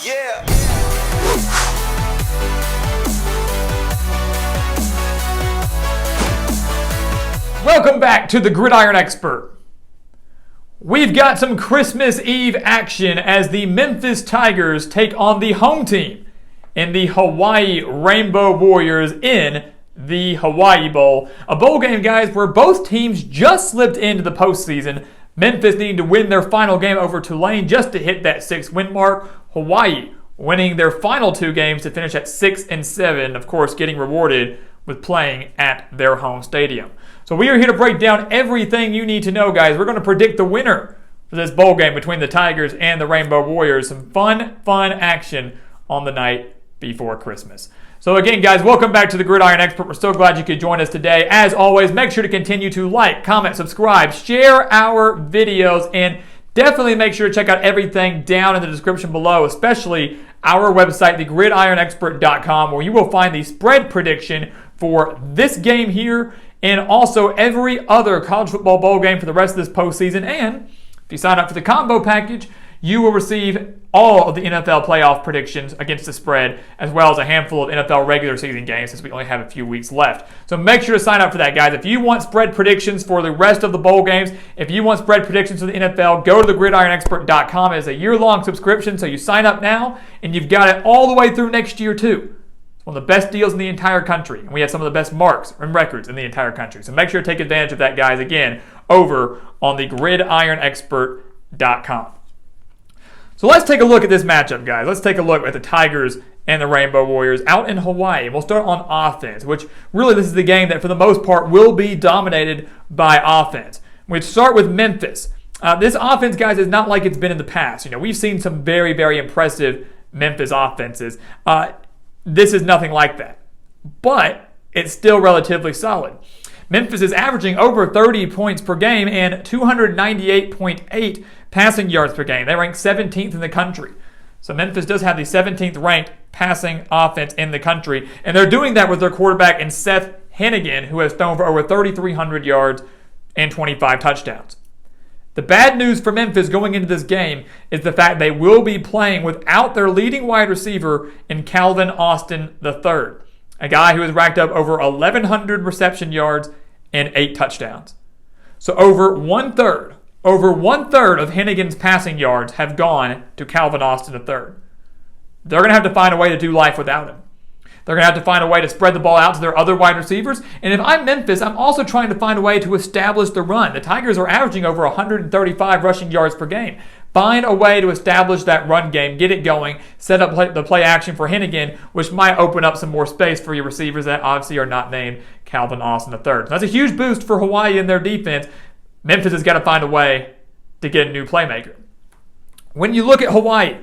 Yeah. Welcome back to the Gridiron Expert. We've got some Christmas Eve action as the Memphis Tigers take on the home team in the Hawaii Rainbow Warriors in the Hawaii Bowl. A bowl game, guys, where both teams just slipped into the postseason. Memphis needing to win their final game over Tulane just to hit that 6-win mark. Hawaii winning their final 2 games to finish at 6-7, of course getting rewarded with playing at their home stadium. So we are here to break down everything you need to know, guys. We're going to predict the winner for this bowl game between the Tigers and the Rainbow Warriors. Some fun action on the night before Christmas. So again, guys, welcome back to the Gridiron Expert. We're so glad you could join us today. As always, make sure to continue to like, comment, subscribe, share our videos, and definitely make sure to check out everything down in the description below, especially our website, thegridironexpert.com, where you will find the spread prediction for this game here and also every other college football bowl game for the rest of this postseason. And if you sign up for the combo package, you will receive all of the NFL playoff predictions against the spread, as well as a handful of NFL regular season games since we only have a few weeks left. So make sure to sign up for that, guys. If you want spread predictions for the rest of the bowl games, if you want spread predictions for the NFL, go to thegridironexpert.com. It's a year-long subscription, so you sign up now, and you've got it all the way through next year, too. It's one of the best deals in the entire country, and we have some of the best marks and records in the entire country. So make sure to take advantage of that, guys, again, over on thegridironexpert.com. So let's take a look at this matchup, guys. Let's take a look at the Tigers and the Rainbow Warriors out in Hawaii. And we'll start on offense, which really this is the game that for the most part will be dominated by offense. We start with Memphis. This offense, guys, is not like it's been in the past. You know, we've seen some very, very impressive Memphis offenses. This is nothing like that, but it's still relatively solid. Memphis is averaging over 30 points per game and 298.8 passing yards per game. They rank 17th in the country. So Memphis does have the 17th ranked passing offense in the country, and they're doing that with their quarterback in Seth Hennigan, who has thrown for over 3,300 yards and 25 touchdowns. The bad news for Memphis going into this game is the fact they will be playing without their leading wide receiver in Calvin Austin III, a guy who has racked up over 1,100 reception yards and 8 touchdowns. So over one-third of Hennigan's passing yards have gone to Calvin Austin III. They're going to have to find a way to do life without him. They're going to have to find a way to spread the ball out to their other wide receivers. And if I'm Memphis, I'm also trying to find a way to establish the run. The Tigers are averaging over 135 rushing yards per game. Find a way to establish that run game, get it going, set up the play action for Hennigan, which might open up some more space for your receivers that obviously are not named Calvin Austin III. So that's a huge boost for Hawaii in their defense. Memphis has got to find a way to get a new playmaker. When you look at Hawaii,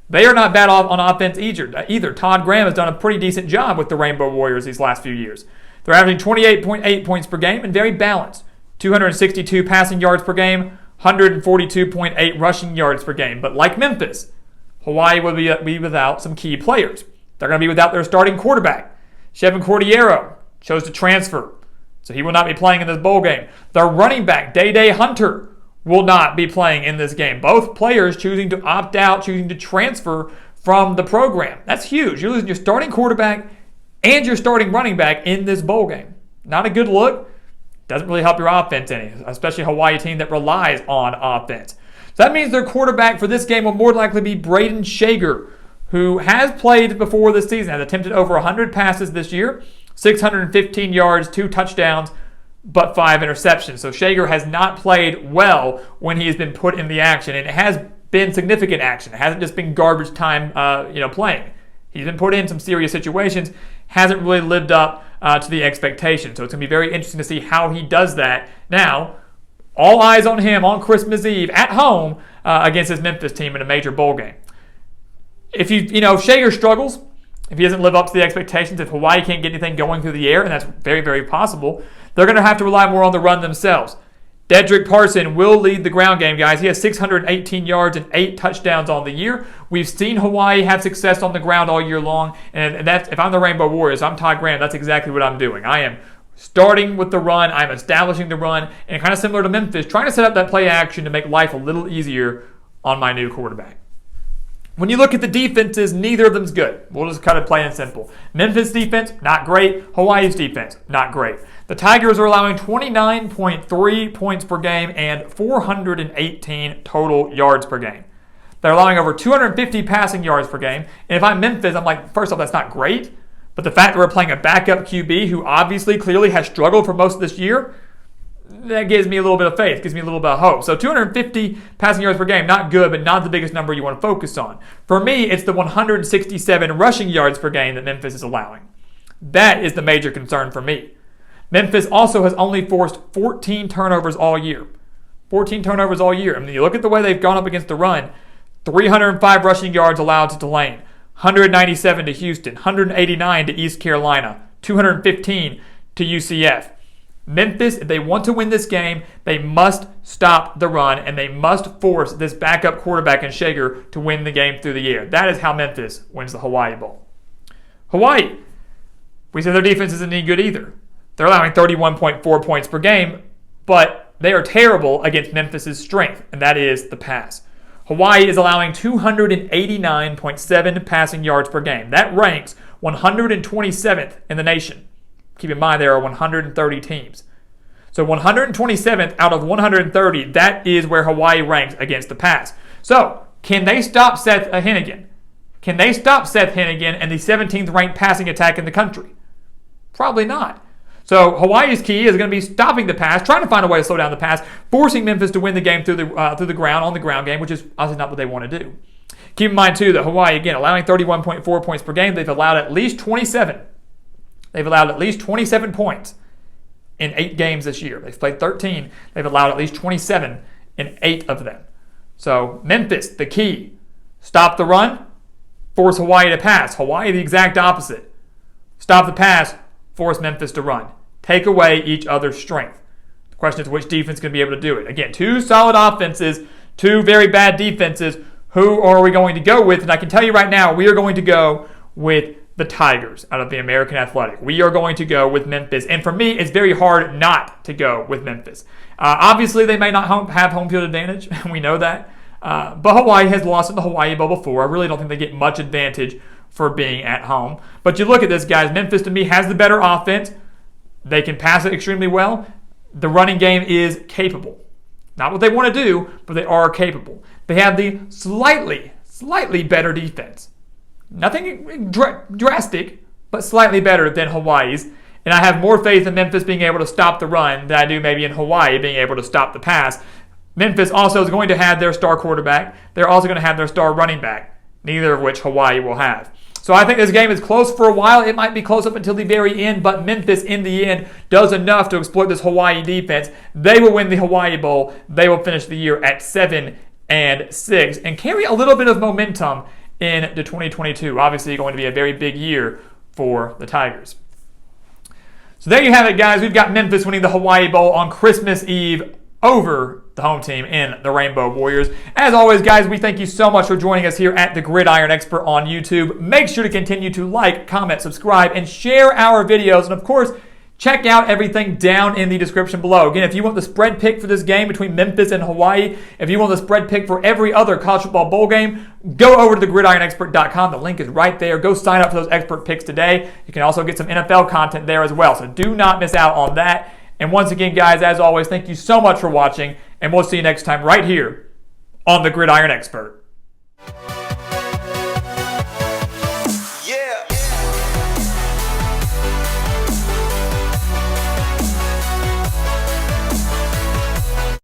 they are not bad on offense either. Todd Graham has done a pretty decent job with the Rainbow Warriors these last few years. They're averaging 28.8 points per game and very balanced. 262 passing yards per game, 142.8 rushing yards per game. But like Memphis, Hawaii will be without some key players. They're going to be without their starting quarterback. Chevin Cordiero chose to transfer, so he will not be playing in this bowl game. Their running back, Day Hunter, will not be playing in this game. Both players choosing to opt out, choosing to transfer from the program. That's huge. You're losing your starting quarterback and your starting running back in this bowl game. Not a good look. Doesn't really help your offense any, especially a Hawaii team that relies on offense. So that means their quarterback for this game will more likely be Braden Shager, who has played before this season, has attempted over 100 passes this year, 615 yards, 2 touchdowns, but 5 interceptions. So Shager has not played well when he has been put in the action, and it has been significant action. It hasn't just been garbage time, playing. He's been put in some serious situations, hasn't really lived up to the expectation. So it's going to be very interesting to see how he does that. Now, all eyes on him on Christmas Eve at home against his Memphis team in a major bowl game. If if Shager struggles, if he doesn't live up to the expectations, if Hawaii can't get anything going through the air, and that's very, very possible, they're going to have to rely more on the run themselves. Dedrick Parson will lead the ground game, guys. He has 618 yards and 8 touchdowns on the year. We've seen Hawaii have success on the ground all year long, and that's, if I'm the Rainbow Warriors, I'm Todd Graham, that's exactly what I'm doing. I am starting with the run, I'm establishing the run, and kind of similar to Memphis, trying to set up that play action to make life a little easier on my new quarterback. When you look at the defenses, neither of them's good. We'll just cut it plain and simple. Memphis defense, not great. Hawaii's defense, not great. The Tigers are allowing 29.3 points per game and 418 total yards per game. They're allowing over 250 passing yards per game. And if I'm Memphis, I'm like, first off, that's not great. But the fact that we're playing a backup QB who obviously clearly has struggled for most of this year, that gives me a little bit of faith, gives me a little bit of hope. So 250 passing yards per game, not good, but not the biggest number you want to focus on. For me, it's the 167 rushing yards per game that Memphis is allowing. That is the major concern for me. Memphis also has only forced 14 turnovers all year. 14 turnovers all year. I mean, you look at the way they've gone up against the run, 305 rushing yards allowed to Tulane, 197 to Houston, 189 to East Carolina, 215 to UCF. Memphis, if they want to win this game, they must stop the run, and they must force this backup quarterback in Shager to win the game through the air. That is how Memphis wins the Hawaii Bowl. Hawaii, we said their defense isn't any good either. They're allowing 31.4 points per game, but they are terrible against Memphis's strength, and that is the pass. Hawaii is allowing 289.7 passing yards per game. That ranks 127th in the nation. Keep in mind, there are 130 teams. So 127th out of 130, that is where Hawaii ranks against the pass. So, can they stop Seth Hennigan? Can they stop Seth Hennigan and the 17th ranked passing attack in the country? Probably not. So Hawaii's key is going to be stopping the pass, trying to find a way to slow down the pass, forcing Memphis to win the game through the ground on the ground game, which is obviously not what they want to do. Keep in mind, too, that Hawaii, again, allowing 31.4 points per game, they've allowed at least 27. They've allowed at least 27 points in 8 games this year. They've played 13. They've allowed at least 27 in 8 of them. So Memphis, the key. Stop the run, force Hawaii to pass. Hawaii, the exact opposite. Stop the pass, force Memphis to run. Take away each other's strength. The question is which defense is going to be able to do it. Again, 2 solid offenses, 2 very bad defenses. Who are we going to go with? And I can tell you right now, we are going to go with the Tigers out of the American Athletic. We are going to go with Memphis. And for me, it's very hard not to go with Memphis. Obviously, they may not have home field advantage. We know that. But Hawaii has lost in the Hawaii Bowl before. I really don't think they get much advantage for being at home. But you look at this, guys. Memphis, to me, has the better offense. They can pass it extremely well. The running game is capable. Not what they want to do, but they are capable. They have the slightly better defense. Nothing drastic, but slightly better than Hawaii's. And I have more faith in Memphis being able to stop the run than I do maybe in Hawaii being able to stop the pass. Memphis also is going to have their star quarterback. They're also going to have their star running back, neither of which Hawaii will have. So I think this game is close for a while. It might be close up until the very end, but Memphis, in the end, does enough to exploit this Hawaii defense. They will win the Hawaii Bowl. They will finish the year at 7-6 and carry a little bit of momentum into 2022. Obviously going to be a very big year for the Tigers. So there you have it, guys. We've got Memphis winning the Hawaii Bowl on Christmas Eve over the home team in the Rainbow Warriors. As always, guys, we thank you so much for joining us here at the Gridiron Expert on YouTube. Make sure to continue to like, comment, subscribe, and share our videos. And of course, check out everything down in the description below. Again, if you want the spread pick for this game between Memphis and Hawaii, if you want the spread pick for every other college football bowl game, go over to thegridironexpert.com. The link is right there. Go sign up for those expert picks today. You can also get some NFL content there as well, so do not miss out on that. And once again, guys, as always, thank you so much for watching, and we'll see you next time right here on The Gridiron Expert.